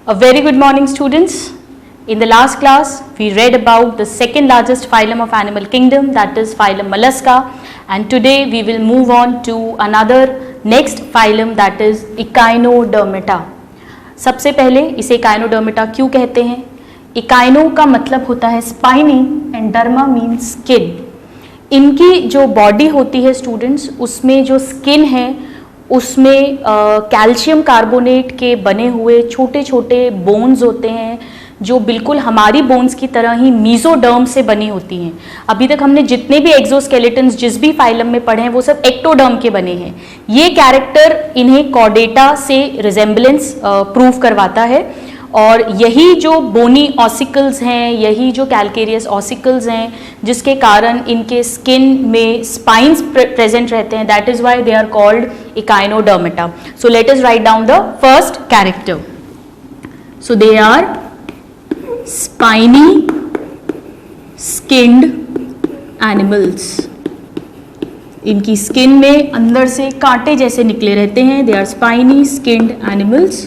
A very good morning, students. In the last class, we read about the second largest phylum of animal kingdom, that is phylum Mollusca, and today we will move on to another next phylum, that is Echinodermata. सबसे पहले इसे Echinodermata क्यों कहते हैं? Echino का मतलब होता है spiny and derma means skin. इनकी जो बॉडी होती है स्टूडेंट्स, उसमें जो स्किन है उसमें कैल्शियम कार्बोनेट के बने हुए छोटे छोटे बोन्स होते हैं जो बिल्कुल हमारी बोन्स की तरह ही मीजोडर्म से बनी होती हैं. अभी तक हमने जितने भी एक्सोस्केलेटन्स जिस भी फाइलम में पढ़े हैं वो सब एक्टोडर्म के बने हैं. ये कैरेक्टर इन्हें कॉर्डेटा से रिजेम्बलेंस प्रूव करवाता है और यही जो बोनी ऑसिकल्स हैं, यही जो कैल्केरियस ऑसिकल्स हैं जिसके कारण इनके स्किन में स्पाइंस प्रेजेंट रहते हैं, that is why they are called Echinodermata. So let us write down the first character. So they are spiny skinned animals. इनकी स्किन में अंदर से कांटे जैसे निकले रहते हैं. They are spiny skinned animals.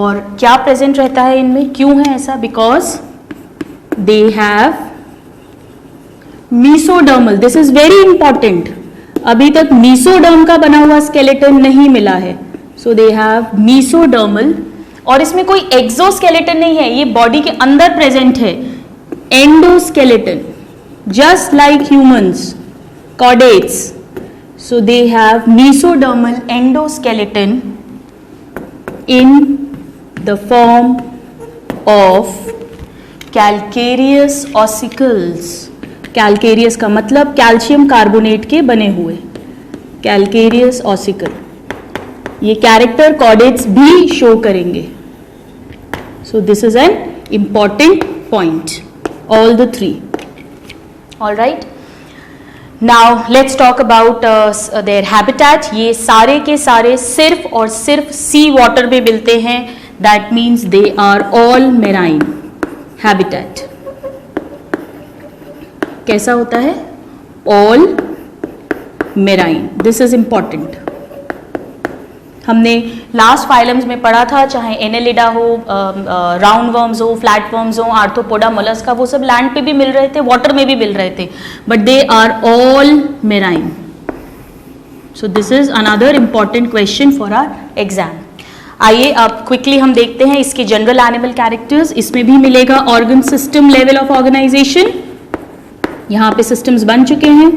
और क्या प्रेजेंट रहता है इनमें, क्यों है ऐसा? Because they have mesodermal. This is very important. अभी तक मीसोडर्म का बना हुआ स्केलेटन नहीं मिला है. सो दे हैव मीसोडर्मल. और इसमें कोई एक्सोस्केलेटन नहीं है, ये बॉडी के अंदर प्रेजेंट है. Endoskeleton, just like humans, chordates. So they have mesodermal endoskeleton in the form of calcareous ossicles. Calcareous का मतलब कैल्शियम कार्बोनेट के बने हुए, calcareous ossicle. ये कैरेक्टर कॉर्डेट्स भी शो करेंगे. So this is an important point. All the three. All right. Now let's talk about their habitat. ये सारे के सारे सिर्फ और सिर्फ सी वाटर में मिलते हैं. That means they are all marine habitat. कैसा होता है? All marine. This is important. हमने लास्ट फाइलम्स में पढ़ा था, चाहे एनेलिडा हो, राउंड वर्म्स हो, फ्लैट वर्म्स हो, आर्थ्रोपोडा, मोलस्का, वो सब लैंड पे भी मिल रहे थे, वाटर में भी मिल रहे थे, but they are all marine. So this is another important question for our exam. आइए अब क्विकली हम देखते हैं इसके जनरल एनिमल कैरेक्टर्स. इसमें भी मिलेगा organ system level of organization. यहाँ पे सिस्टम्स बन चुके हैं.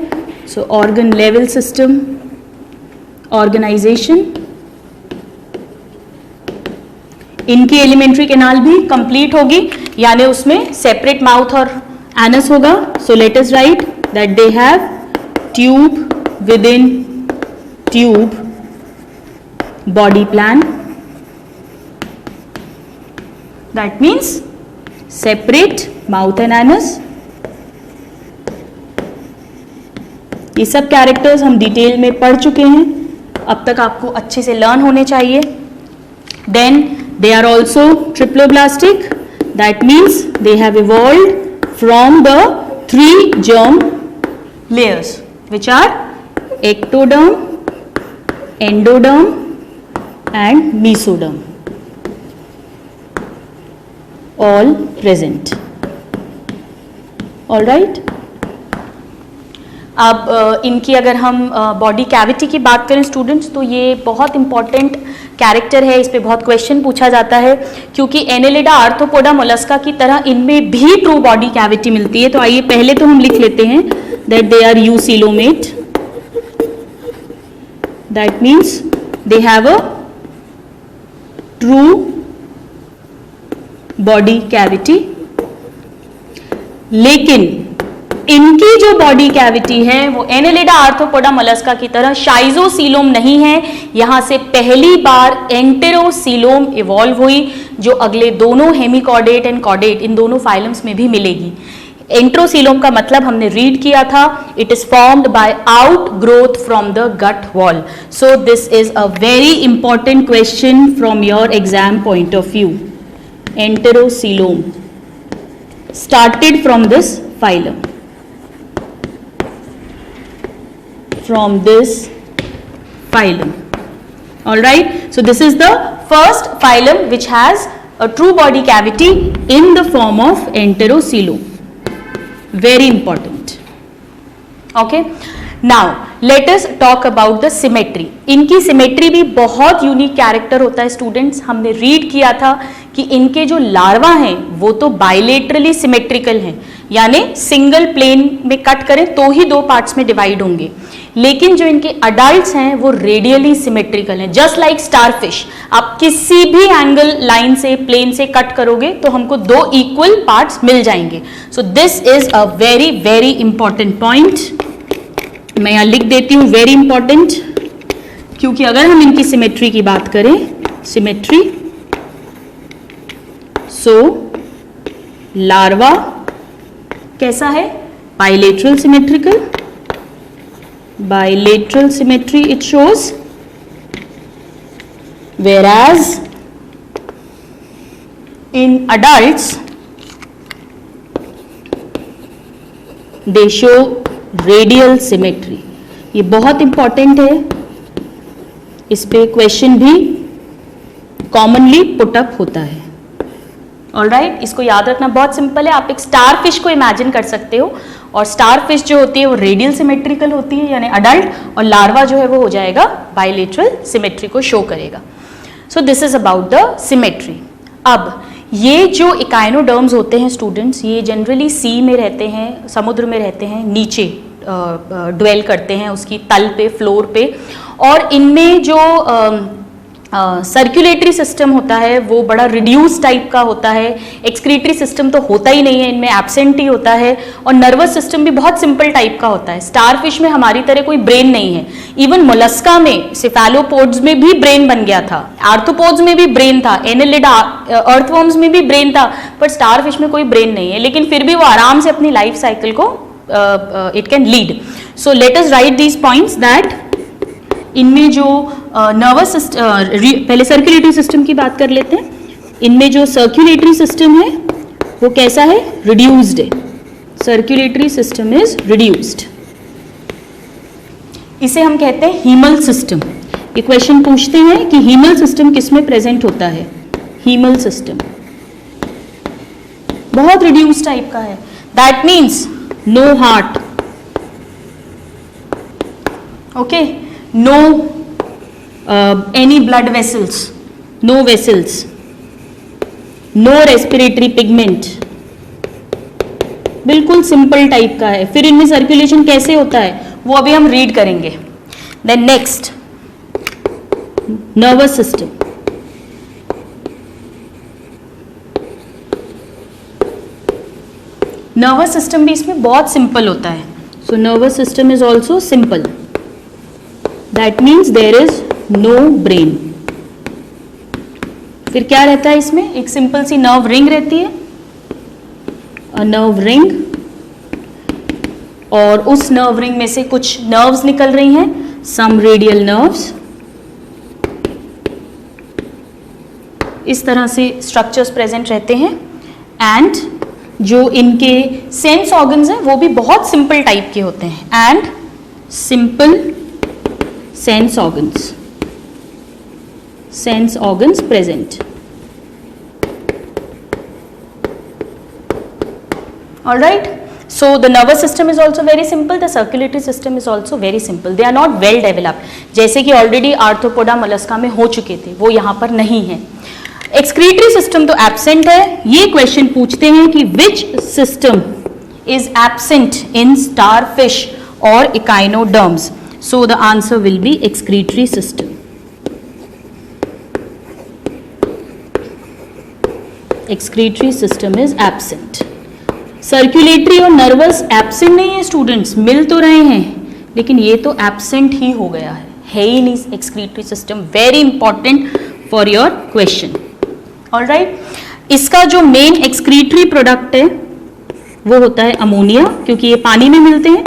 So organ level system organization. इनकी एलिमेंट्री कैनाल भी कंप्लीट होगी, यानी उसमें सेपरेट माउथ और एनस होगा. So let us write that they have tube within tube body plan. That means separate mouth and anus. ये सब कैरेक्टर्स हम डिटेल में पढ़ चुके हैं, अब तक आपको अच्छे से लर्न होने चाहिए. Then they are also triploblastic. That means they have evolved from the three germ layers, which are ectoderm, endoderm and mesoderm, all present. All right. अब इनकी अगर हम बॉडी कैविटी की बात करें स्टूडेंट्स, तो ये बहुत इंपॉर्टेंट कैरेक्टर है. इस पे बहुत क्वेश्चन पूछा जाता है क्योंकि एनेलिडा, आर्थ्रोपोडा, मोलस्का की तरह इनमें भी ट्रू बॉडी कैविटी मिलती है. तो आइए पहले तो हम लिख लेते हैं that they are eucoelomate. That means they have a true body cavity. लेकिन इनकी जो बॉडी कैविटी है वो एनेलिडा, आर्थ्रोपोडा, मोलस्का की तरह शाइजोसीलोम नहीं है. यहां से पहली बार एंटेरोसीलोम इवॉल्व हुई, जो अगले दोनों हेमिकॉर्डेट एंड कॉर्डेट इन दोनों फाइलम्स में भी मिलेगी. एंट्रोसीलोम का मतलब हमने रीड किया था, it is formed by outgrowth from the gut wall. So this is a very important question from your exam point of view. Enterocoelom started from this phylum. From this phylum. All right. So this is the first phylum which has a true body cavity in the form of enterocoelom. Very important. Okay. Now let us talk about the symmetry. इनकी symmetry भी बहुत unique character होता है students. हमने read किया था कि इनके जो लार्वा हैं वो तो बाइलेटरली सिमेट्रिकल हैं, यानी सिंगल प्लेन में कट करें तो ही दो पार्ट्स में डिवाइड होंगे, लेकिन जो इनके अडल्ट्स हैं वो रेडियली सिमेट्रिकल हैं. जस्ट लाइक स्टारफिश, आप किसी भी एंगल लाइन से प्लेन से कट करोगे तो हमको दो इक्वल पार्ट्स मिल जाएंगे. सो this is a very very important point. मैं यहां लिख देती हूं वेरी इंपॉर्टेंट, क्योंकि अगर हम इनकी सिमेट्री की बात करें, सिमेट्री, सो लार्वा कैसा है? Bilateral symmetrical. Bilateral symmetry it shows, whereas in adults they show radial symmetry. ये बहुत इंपॉर्टेंट है, इस पे क्वेश्चन भी कॉमनली पुटअप होता है. ऑलराइट, इसको याद रखना बहुत सिंपल है. आप एक स्टार फिश को इमेजिन कर सकते हो, और स्टार फिश जो होती है वो रेडियल सिमेट्रिकल होती है यानी अडल्ट, और लार्वा जो है वो हो जाएगा बाइलेटरल सिमेट्री को शो करेगा. सो this is about the symmetry. अब ये जो इकाइनोडर्म्स होते हैं स्टूडेंट्स, ये जनरली सी में रहते हैं, समुद्र में रहते हैं, नीचे ड्वेल करते हैं उसकी तल पे, फ्लोर पे, और इनमें जो सर्कुलेटरी सिस्टम होता है वो बड़ा रिड्यूस टाइप का होता है. एक्सक्रीटरी सिस्टम तो होता ही नहीं है इनमें, एब्सेंट ही होता है, और नर्वस सिस्टम भी बहुत सिंपल टाइप का होता है. स्टारफिश में हमारी तरह कोई ब्रेन नहीं है. इवन मोलस्का में, सिफेलोपोड्स में भी ब्रेन बन गया था, आर्थ्रोपोड्स में भी ब्रेन था, एनेलिड अर्थवर्म्स में भी ब्रेन था, पर स्टारफिश में कोई ब्रेन नहीं है, लेकिन फिर भी वो आराम से अपनी लाइफ साइकिल को it can lead. So let us right these points that इनमें जो नर्वस सिस्टम, पहले सर्कुलेटरी सिस्टम की बात कर लेते हैं. इनमें जो सर्कुलेटरी सिस्टम है वो कैसा है? रिड्यूस्ड है. Circulatory system is reduced. इसे हम कहते हैं हीमल सिस्टम. ये क्वेश्चन पूछते हैं कि हीमल सिस्टम किसमें प्रेजेंट होता है? हीमल सिस्टम बहुत रिड्यूस्ड टाइप का है. That means no heart, okay, no any blood vessels, no vessels, no respiratory pigment. बिल्कुल सिंपल टाइप का है. फिर इनमें सर्कुलेशन कैसे होता है वो अभी हम रीड करेंगे. Then next, nervous system. Nervous system भी इसमें बहुत सिंपल होता है. So nervous system is also simple. That means there is no brain. फिर क्या रहता है इसमें? एक सिंपल सी नर्व रिंग रहती है, अ नर्व रिंग, और उस नर्व रिंग में से कुछ नर्व्स निकल रही हैं, सम रेडियल नर्व्स. इस तरह से स्ट्रक्चर्स प्रेजेंट रहते हैं. एंड जो इनके सेंस ऑर्गन्स हैं वो भी बहुत सिंपल टाइप के होते हैं. And simple sense organs present. All right, so the nervous system is also very simple, the circulatory system is also very simple. They are not well developed, जैसे कि already arthropoda Mollusca में हो चुके थे, वो यहाँ पर नहीं है. एक्सक्रीटरी सिस्टम तो एब्सेंट है. ये क्वेश्चन पूछते हैं कि which system is absent in starfish or echinoderms. So the answer will be excretory system. Excretory system is absent. Circulatory और nervous absent नहीं है स्टूडेंट्स, मिल तो रहे हैं, लेकिन ये तो absent ही हो गया है ही नहीं. excretory system very important for your question. All right. इसका जो main excretory product है वो होता है अमोनिया, क्योंकि ये पानी में मिलते हैं,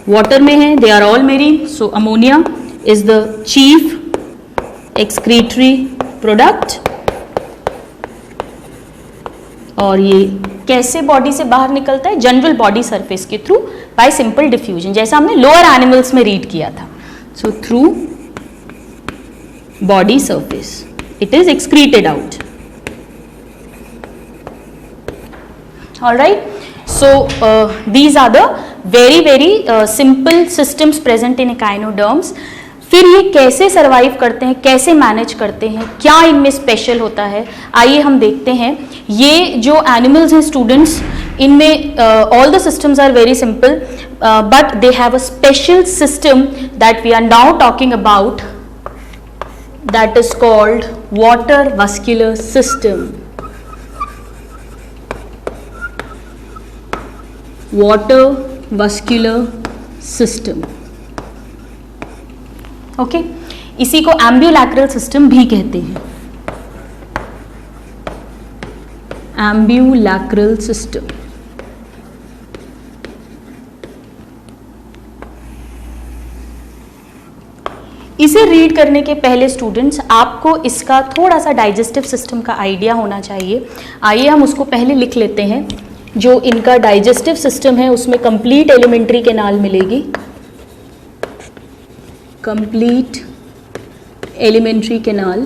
वाटर में है, they are all marine. So ammonia is the chief excretory product. और ये कैसे बॉडी से बाहर निकलता है? जनरल बॉडी सरफेस के थ्रू बाय सिंपल डिफ्यूजन, जैसा हमने लोअर एनिमल्स में रीड किया था. So through body surface. it is excreted out. All right, so these are the very simple systems present in echinoderms. फिर ये कैसे सर्वाइव करते हैं, कैसे मैनेज करते हैं, क्या इनमें स्पेशल होता है, आइए हम देखते हैं. ये जो एनिमल्स हैं स्टूडेंट्स, इनमें all the systems are very simple, but they have a special system that we are now talking about, that is called water vascular system. Water vascular system, okay, इसी को एम्ब्यूलैक्रल सिस्टम भी कहते हैं. Ambulacral system. इसे read करने के पहले students आपको इसका थोड़ा सा डाइजेस्टिव सिस्टम का आइडिया होना चाहिए. आइए हम उसको पहले लिख लेते हैं. जो इनका डाइजेस्टिव सिस्टम है उसमें कंप्लीट एलिमेंट्री कैनाल मिलेगी, कंप्लीट एलिमेंट्री कैनाल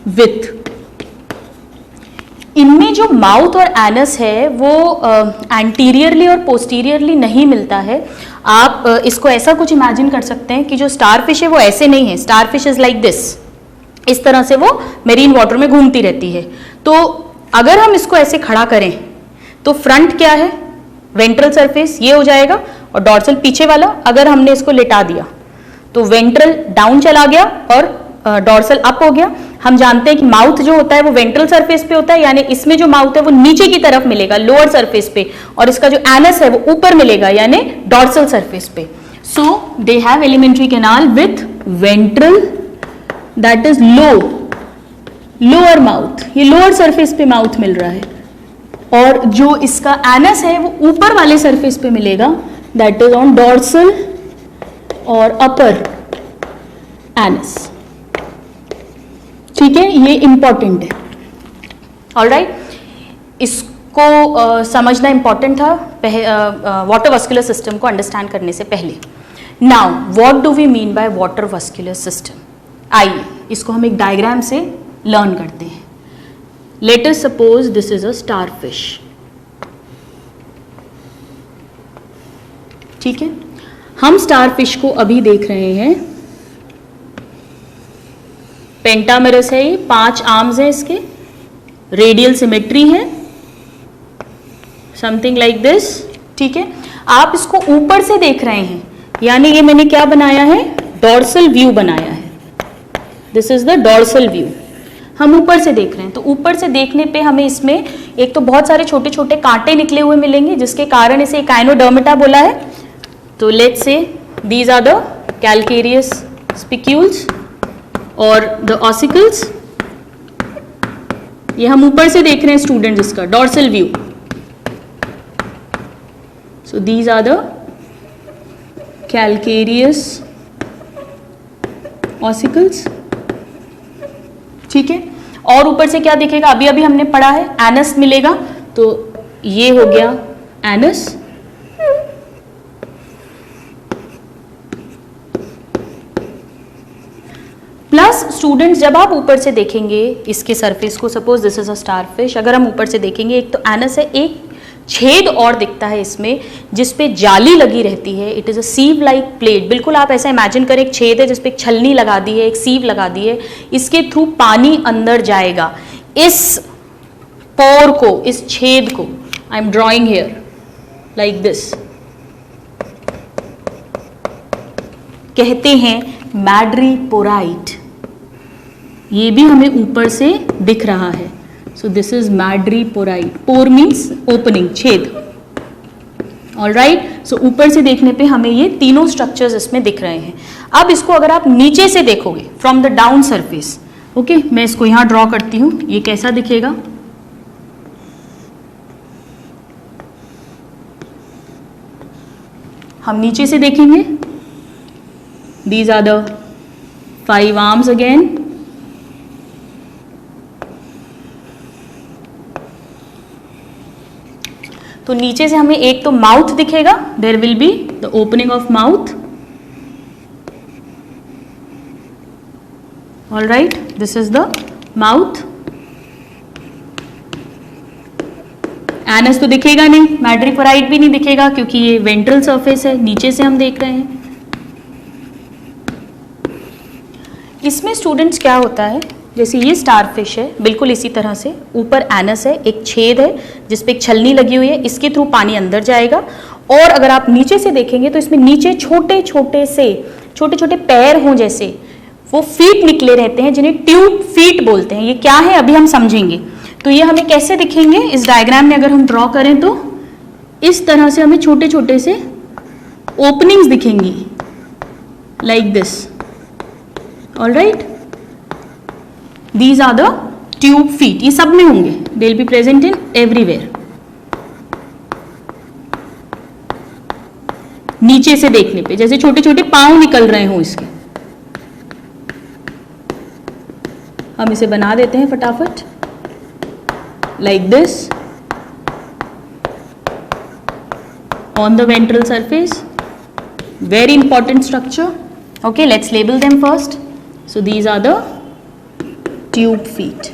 विथ, इनमें जो माउथ और एनस है वो एंटीरियरली और पोस्टीरियरली नहीं मिलता है. आप इसको ऐसा कुछ इमेजिन कर सकते हैं कि जो स्टारफिश है वो ऐसे नहीं है. स्टारफिश इज लाइक दिस, इस तरह से वो मेरीन वाटर में घूमती रहती है. तो अगर हम इसको ऐसे खड़ा करें तो फ्रंट क्या है, वेंट्रल सरफेस ये हो जाएगा, और डॉर्सल पीछे वाला. अगर हमने इसको लिटा दिया तो वेंट्रल डाउन चला गया और डॉर्सल अप हो गया. हम जानते हैं कि माउथ जो होता है वो वेंट्रल सरफेस पे होता है, यानी इसमें जो माउथ है वो नीचे की तरफ मिलेगा, लोअर सरफेस पे, और इसका जो एनस है वो ऊपर मिलेगा, यानी डॉर्सल सरफेस पे. So they have alimentary canal with ventral, that is lower mouth, ये लोअर सरफेस पे माउथ मिल रहा है, और जो इसका एनस है वो ऊपर वाले सरफेस पे मिलेगा, दैट इज ऑन डॉर्सल और अपर एनस. ठीक है, ये इंपॉर्टेंट है. ऑलराइट, इसको समझना इंपॉर्टेंट था वाटर वस्कुलर सिस्टम को अंडरस्टैंड करने से पहले. Now what do we mean by water vascular system? आइए इसको हम एक डायग्राम से लर्न करते हैं. Let us suppose this is a starfish. ठीक है, हम स्टारफिश को अभी देख रहे हैं. पेंटामेरस है, ये 5 आर्म्स हैं इसके, रेडियल सिमेट्री है, समथिंग लाइक दिस. ठीक है, आप इसको ऊपर से देख रहे हैं, यानी ये मैंने क्या बनाया है, डॉर्सल व्यू बनाया है. This is the dorsal view. हम ऊपर से देख रहे हैं, तो ऊपर से देखने पे हमें इसमें एक तो बहुत सारे छोटे छोटे कांटे निकले हुए मिलेंगे, जिसके कारण इसे एकाइनोडर्मेटा बोला है. तो let's say these are the calcareous spicules और द ऑसिकल्स. ये हम ऊपर से देख रहे हैं स्टूडेंट, इसका dorsal view. So these are the calcareous ossicles. ठीक है, और ऊपर से क्या दिखेगा, अभी अभी हमने पढ़ा है, एनस मिलेगा. तो ये हो गया एनस. प्लस स्टूडेंट्स जब आप ऊपर से देखेंगे इसके सरफेस को, suppose this is a starfish, अगर हम ऊपर से देखेंगे, एक तो एनस है, एक छेद और दिखता है इसमें जिसपे जाली लगी रहती है. It is a sieve like plate. बिल्कुल आप ऐसा इमेजिन करें, एक छेद है जिसपे एक छलनी लगा दी है, एक सीव लगा दी है, इसके थ्रू पानी अंदर जाएगा. इस पोर को, इस छेद को I am drawing here like this, कहते हैं मैड्रीपोराइट. ये भी हमें ऊपर से दिख रहा है. So this is madreporite. Pore means opening, छेद. ऑलराइट, सो ऊपर से देखने पे हमें ये तीनों स्ट्रक्चर्स इसमें दिख रहे हैं. अब इसको अगर आप नीचे से देखोगे, from the down surface, okay, मैं इसको यहां ड्रॉ करती हूं, ये कैसा दिखेगा. हम नीचे से देखेंगे, these are the 5 arms again. तो नीचे से हमें एक तो माउथ दिखेगा, there will be the opening of mouth. All right, this is the mouth. Anus तो दिखेगा नहीं, मैड्रीपोराइट भी नहीं दिखेगा क्योंकि ये वेंट्रल सरफेस है, नीचे से हम देख रहे हैं। इसमें स्टूडेंट्स क्या होता है, जैसे ये स्टारफिश है, बिल्कुल इसी तरह से ऊपर एनस है, एक छेद है जिसपे एक छलनी लगी हुई है, इसके थ्रू पानी अंदर जाएगा। और अगर आप नीचे से देखेंगे तो इसमें नीचे छोटे छोटे पैर हों जैसे, वो फीट निकले रहते हैं जिन्हें ट्यूब फीट बोलते हैं। ये क्या है अभी हम समझेंगे। तो ये हमें कैसे दिखेंगे, इस डायग्राम में अगर हम ड्रॉ करें तो इस तरह से हमें छोटे छोटे से ओपनिंग्स दिखेंगी, like this. All right, these are the tube feet. ये सब में होंगे, they will be present in everywhere. नीचे से देखने पे जैसे छोटे छोटे पांव निकल रहे हों इसके। हम इसे बना देते हैं फटाफट, like this on the ventral surface. Very important structure. Okay, let's label them first. So these are the tube feet.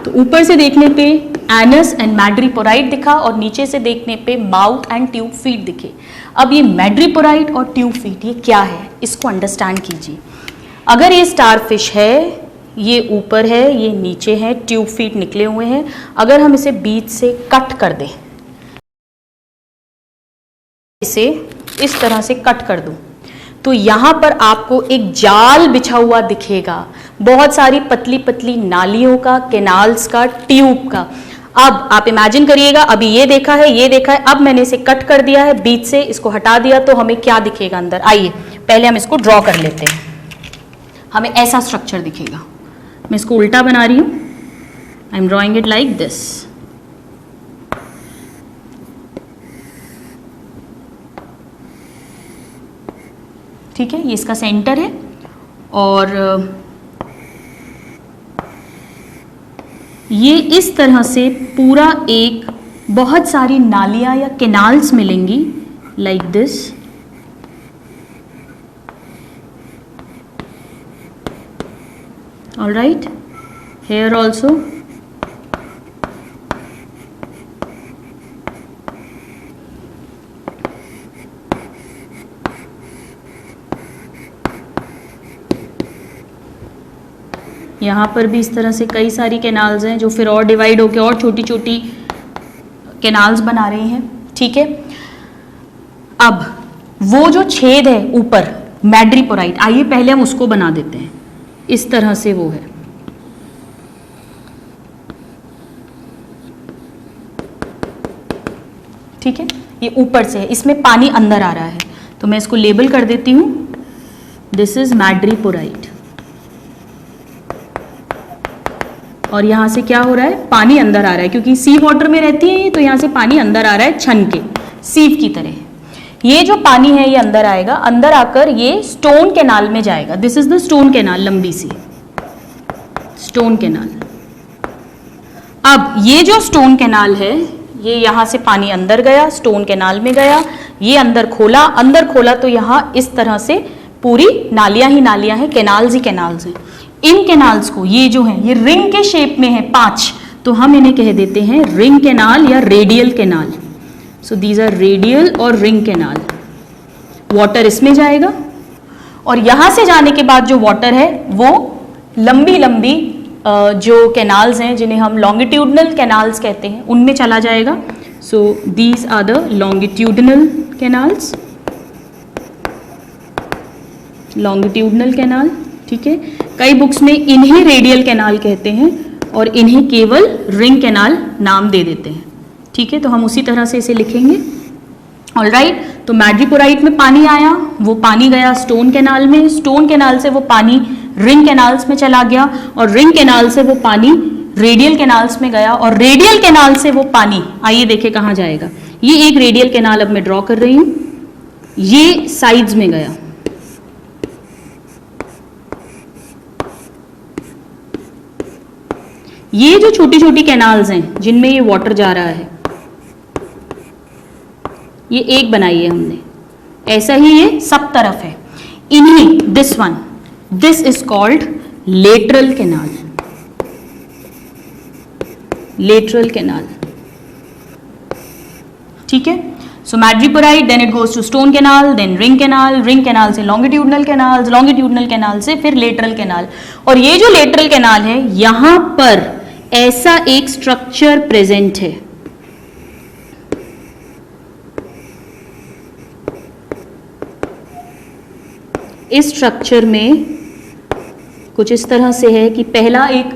तो ऊपर से देखने पे एनस एंड मैड्रीपोराइट दिखा और नीचे से देखने पे माउथ एंड ट्यूब फीट दिखे। अब ये मैड्रीपोराइट और ट्यूब फीट ये क्या है, इसको अंडरस्टैंड कीजिए। अगर ये स्टारफिश है, ये ऊपर है, ये नीचे है, ट्यूब फीट निकले हुए हैं। अगर हम इसे बीच से कट कर दें, इसे इस तरह से कट कर दूं, तो यहां पर आपको एक जाल बिछा हुआ दिखेगा, बहुत सारी पतली पतली नालियों का, कैनाल्स का, ट्यूब का। अब आप इमेजिन करिएगा, अभी ये देखा है, ये देखा है, अब मैंने इसे कट कर दिया है बीच से, इसको हटा दिया, तो हमें क्या दिखेगा अंदर। आइए पहले हम इसको ड्रॉ कर लेते हैं। हमें ऐसा स्ट्रक्चर दिखेगा। मैं इसको उल्टा बना रही हूं, I am drawing it like this. ठीक है, ये इसका सेंटर है और ये इस तरह से पूरा एक बहुत सारी नालियां या कैनाल्स मिलेंगी, like this. All right, here also. यहाँ पर भी इस तरह से कई सारी कैनाल्स हैं जो फिर और डिवाइड होकर और छोटी छोटी कैनाल्स बना रही हैं। ठीक है, अब वो जो छेद है ऊपर मैड्रीपोराइट, आइए पहले हम उसको बना देते हैं। इस तरह से वो है, ठीक है, ये ऊपर से है, इसमें पानी अंदर आ रहा है, तो मैं इसको लेबल कर देती हूं, दिस इज मैड्रीपोराइट। और यहां से क्या हो रहा है, पानी अंदर आ रहा है, क्योंकि सी वाटर में रहती है ये, तो यहां से पानी अंदर आ रहा है छन के, सीव की तरह। ये जो पानी है ये अंदर आएगा, अंदर आकर ये स्टोन कैनाल में जाएगा। This is the stone canal, लंबी सी स्टोन कैनाल। अब ये जो स्टोन कैनाल है, ये यहां से पानी अंदर गया, स्टोन कैनाल में गया, ये अंदर खोला तो यहां इस तरह से पूरी नालियां ही नालियां हैं, कैनाल्स ही कैनाल्स हैं। इन कैनाल्स को, ये जो है ये रिंग के शेप में है 5, तो हम इन्हें कह देते हैं रिंग कैनाल या radial canal. So these are radial और रिंग कैनाल। वाटर इसमें जाएगा और यहां से जाने के बाद जो वाटर है वो लंबी लंबी जो कैनाल्स हैं जिन्हें हम लॉन्गिट्यूडनल कैनाल्स कहते हैं उनमें चला जाएगा। So these are the longitudinal canals, longitudinal canal. ठीक है, कई बुक्स में इन्हें रेडियल कैनाल कहते हैं और इन्हें केवल रिंग कैनाल नाम दे देते हैं। ठीक है, तो हम उसी तरह से इसे लिखेंगे। ऑलराइट, तो मैड्रीपोराइट में पानी आया, वो पानी गया स्टोन कैनाल में, स्टोन कैनाल से वो पानी रिंग कैनाल्स में चला गया और रिंग कैनाल से वो पानी रेडियल कैनाल्स में गया और रेडियल कैनाल से वो पानी, आइए देखें कहाँ जाएगा। ये एक रेडियल कैनाल अब मैं ड्रॉ कर रही हूं, ये साइड्स में गया, ये जो छोटी छोटी कैनाल्स हैं जिनमें ये वाटर जा रहा है, ये एक बनाई है हमने, ऐसा ही ये सब तरफ है। इन्हीं this one, this is called lateral canal, lateral canal, ठीक है। So madreporite, then it goes to stone canal, then ring canal, ring canal से लॉन्गिट्यूडनल कैनाल, लॉन्गिट्यूडनल कैनाल से फिर लेटरल कैनाल। और ये जो लेटरल कैनाल है, यहां पर ऐसा एक स्ट्रक्चर प्रेजेंट है, इस स्ट्रक्चर में कुछ इस तरह से है कि पहला एक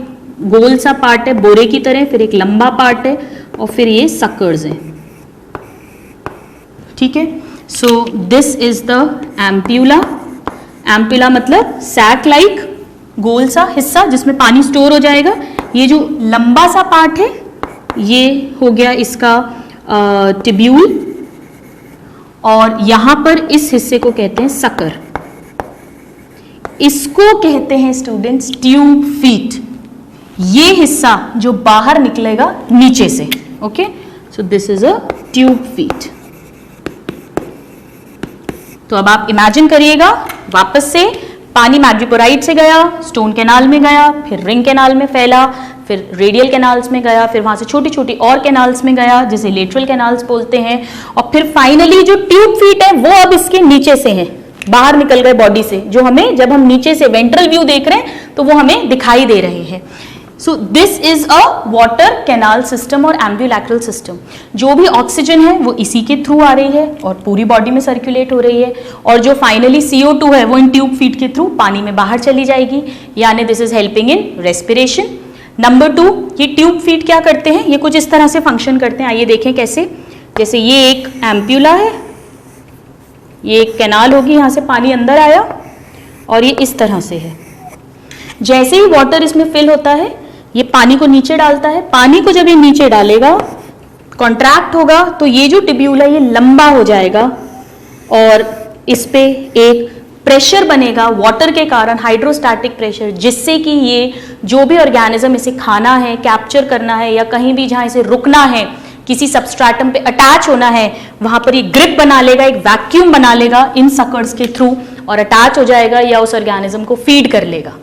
गोल सा पार्ट है बोरे की तरह, फिर एक लंबा पार्ट है और फिर ये सक्कर्स हैं, ठीक है। So this is the ampulla. Ampulla मतलब सैक लाइक गोल सा हिस्सा जिसमें पानी स्टोर हो जाएगा। ये जो लंबा सा पार्ट है ये हो गया इसका टिब्यूल, और यहां पर इस हिस्से को कहते हैं सकर। इसको कहते हैं स्टूडेंट्स ट्यूब फीट, ये हिस्सा जो बाहर निकलेगा नीचे से। Okay, so this is a tube feet. तो अब आप इमेजिन करिएगा, वापस से पानी मैड्रीपोराइट से गया, स्टोन कैनाल में गया, फिर रिंग कैनाल में फैला, फिर रेडियल कैनाल्स में गया, फिर वहां से छोटी छोटी और कैनाल्स में गया जिसे लेटरल कैनाल्स बोलते हैं, और फिर फाइनली जो ट्यूब फीट है वो अब इसके नीचे से है, बाहर निकल गए बॉडी से, जो हमें जब हम नीचे से वेंट्रल व्यू देख रहे हैं तो वो हमें दिखाई दे रहे हैं। सो this is a water canal system और एम्ब्यूलैक्रल सिस्टम। जो भी ऑक्सीजन है वो इसी के थ्रू आ रही है और पूरी बॉडी में सर्कुलेट हो रही है, और जो फाइनली CO2 है वो इन ट्यूब फीट के थ्रू पानी में बाहर चली जाएगी, यानी this is helping in respiration. Number 2, ये ट्यूब फीट क्या करते हैं, ये कुछ इस तरह से फंक्शन करते हैं। आइए देखें कैसे। जैसे ये एक एम्प्यूला है, ये एक कैनाल होगी, यहां से पानी अंदर आया और ये इस तरह से है। जैसे ही वाटर इसमें फिल होता है ये पानी को नीचे डालता है, पानी को जब ये नीचे डालेगा कॉन्ट्रैक्ट होगा तो ये जो टिब्यूल है ये लंबा हो जाएगा और इस पे एक प्रेशर बनेगा वाटर के कारण, हाइड्रोस्टैटिक प्रेशर, जिससे कि ये जो भी ऑर्गेनिज्म इसे खाना है, कैप्चर करना है, या कहीं भी जहां इसे रुकना है, किसी सबस्ट्रेटम पे अटैच होना है, वहां पर ये ग्रिप बना लेगा, एक वैक्यूम बना लेगा इन सकर्स के थ्रू और अटैच हो जाएगा या उस ऑर्गेनिज्म को फीड कर लेगा।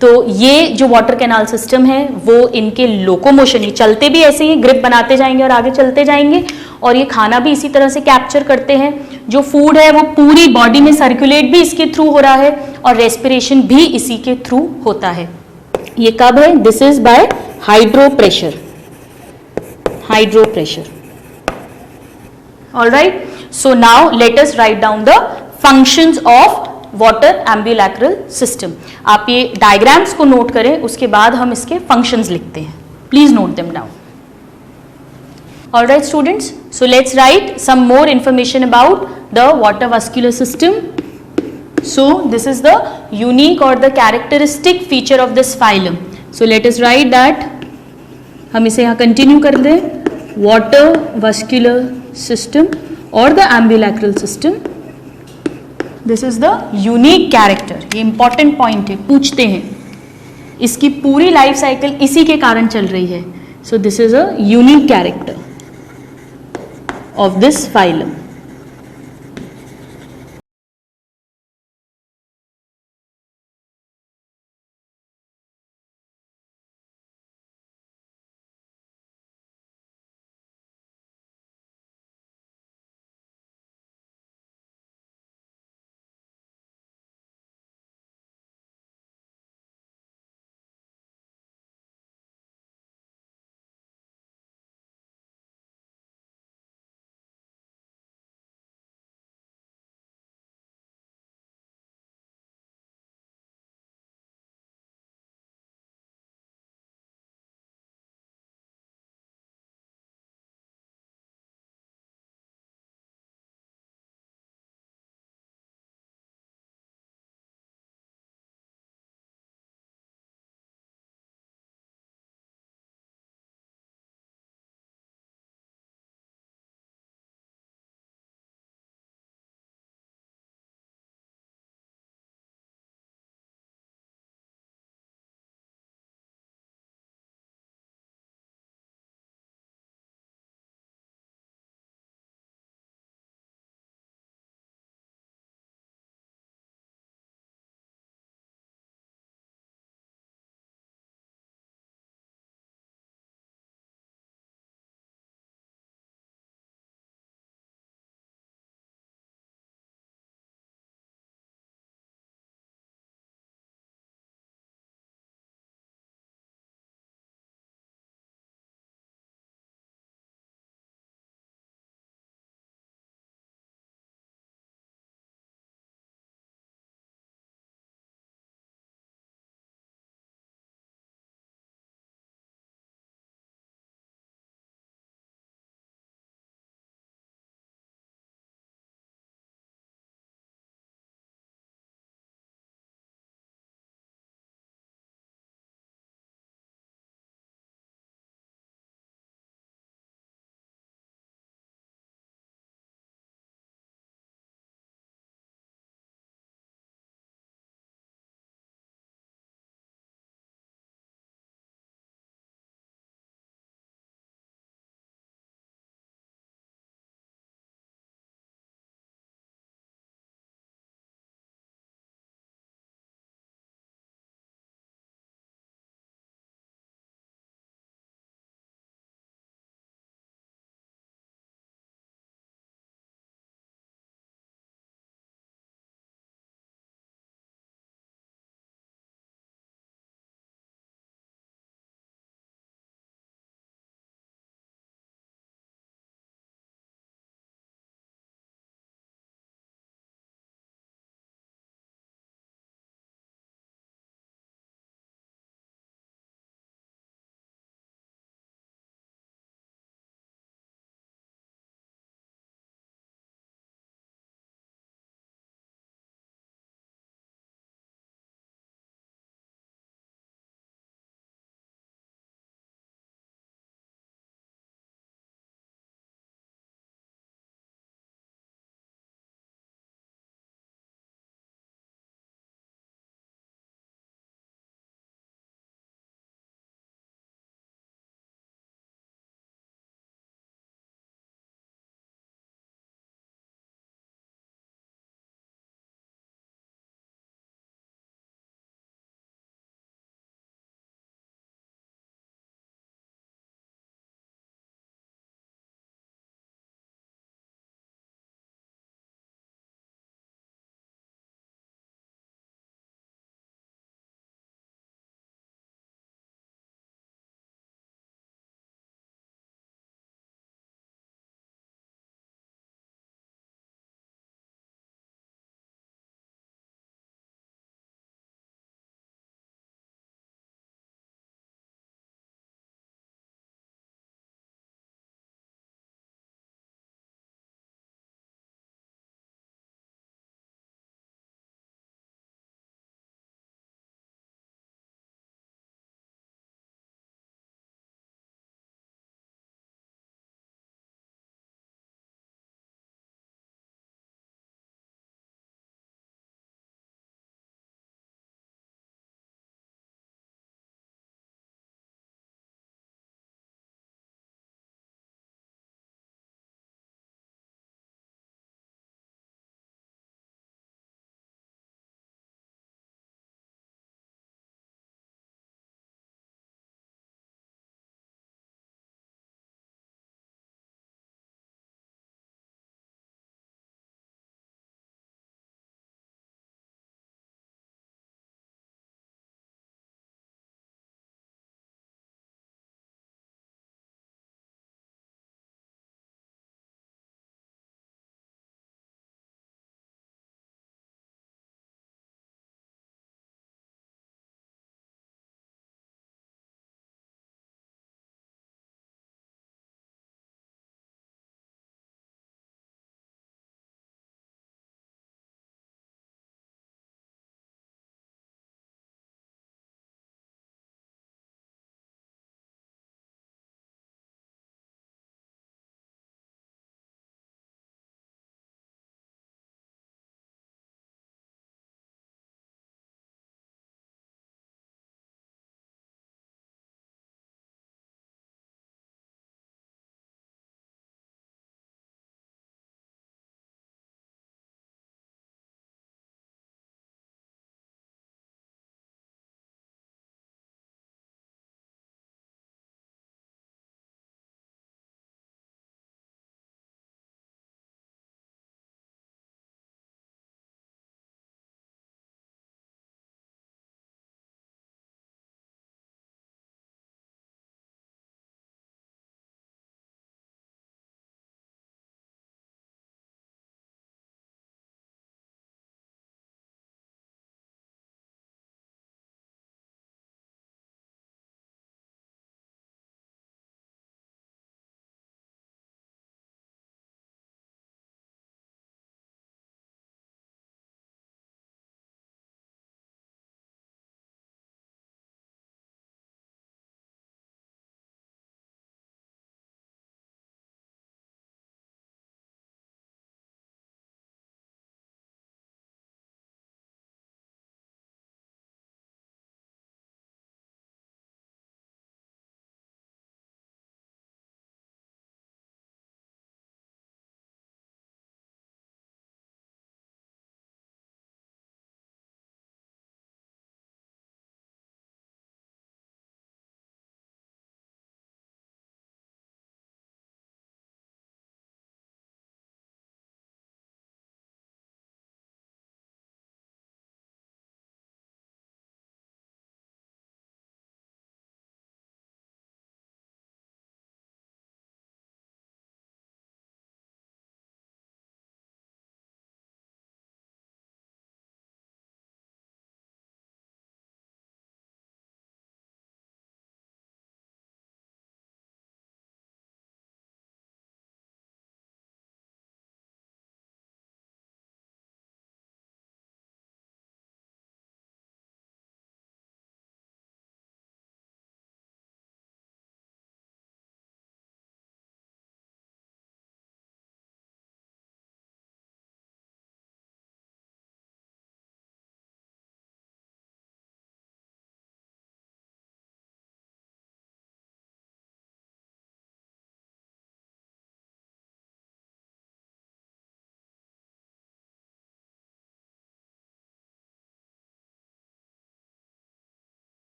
तो ये जो वाटर कैनाल सिस्टम है वो इनके लोकोमोशन, ये चलते भी ऐसे ही ग्रिप बनाते जाएंगे और आगे चलते जाएंगे, और ये खाना भी इसी तरह से कैप्चर करते हैं। जो फूड है वो पूरी बॉडी में सर्कुलेट भी इसके थ्रू हो रहा है और रेस्पिरेशन भी इसी के थ्रू होता है। ये कब है? This is by hydro pressure, hydro pressure. Alright, so now let us write down the functions of water ambulacral system. आप ये डायग्राम्स को नोट करें, उसके बाद हम इसके फंक्शंस लिखते हैं। Please note them down. Alright students, so let's write some more information about the water vascular system. So this is the unique or the characteristic feature of this phylum. So let us write that, हम इसे यहाँ continue कर दें, water vascular system और the ambulacral system, this is the unique character. ये important point है, पूछते हैं, इसकी पूरी लाइफ साइकिल इसी के कारण चल रही है। So this is a unique character of this phylum.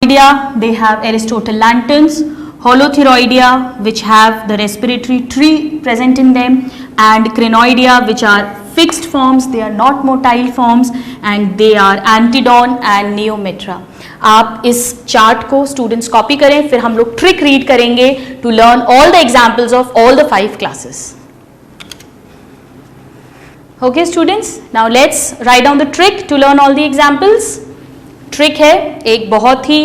They have Aristotle lanterns. Holothuroidea, which have the respiratory tree present in them, and Crinoidea, which are fixed forms, they are not motile forms, and they are Antedon and Neometra. आप इस chart को students copy करें, फिर हम लोग trick read करेंगे to learn all the examples of all the 5 classes. Okay students, now let's write down the trick to learn all the examples. Trick है, एक बहुत ही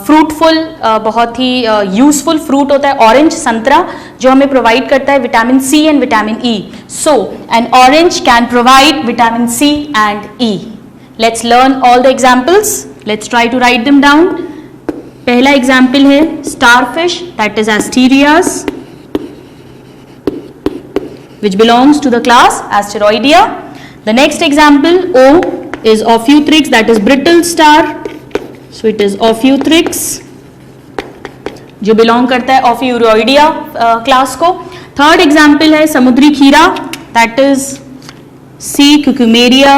फ्रूटफुल, बहुत ही यूजफुल फ्रूट होता है ऑरेंज, संतरा, जो हमें प्रोवाइड करता है vitamin C and vitamin E. So an orange can provide vitamin C and E. Let's learn all the examples. Let's try to write them down. पहला एग्जाम्पल है starfish, that is Asterias, which belongs to the class Asteroidea. The next example, O, is Ophiuthryx, that is brittle star. So it is Ophiuthryx, जो belong करता है Ophiuroidea class को. Third example है समुद्री खीरा, that is C. cucumeria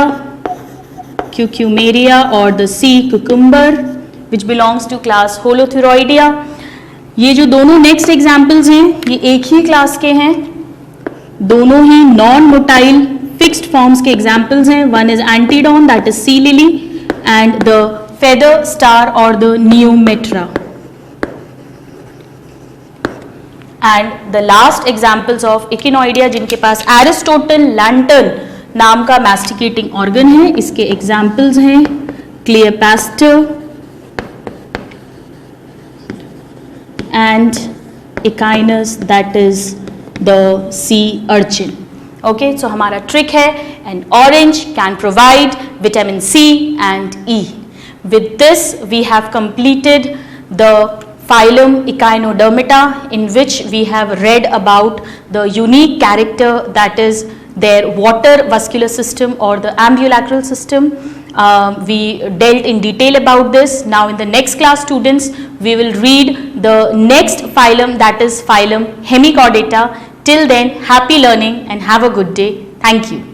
or the C. cucumber, which belongs to class Holothuroidea. ये जो दोनों next examples हैं, ये एक ही class के हैं, दोनों ही नॉन मोटाइल फिक्स्ड फॉर्म्स के एग्जाम्पल्स हैं. One is Antedon, that is sea lily, and the feather star और the Neometra. And the last examples of Echinoidea, जिनके पास एरिस्टोटल लैंटर्न नाम का मैस्टिकेटिंग ऑर्गन है, इसके एग्जाम्पल्स हैं Clypeaster and Echinus, that is the sea urchin. Okay, so हमारा trick है an orange can provide vitamin C and E. With this we have completed the phylum Echinodermata, in which we have read about the unique character, that is their water vascular system or the ambulacral system. We dealt in detail about this. Now in the next class students, we will read the next phylum, that is phylum Hemichordata. Till then, happy learning and have a good day. Thank you.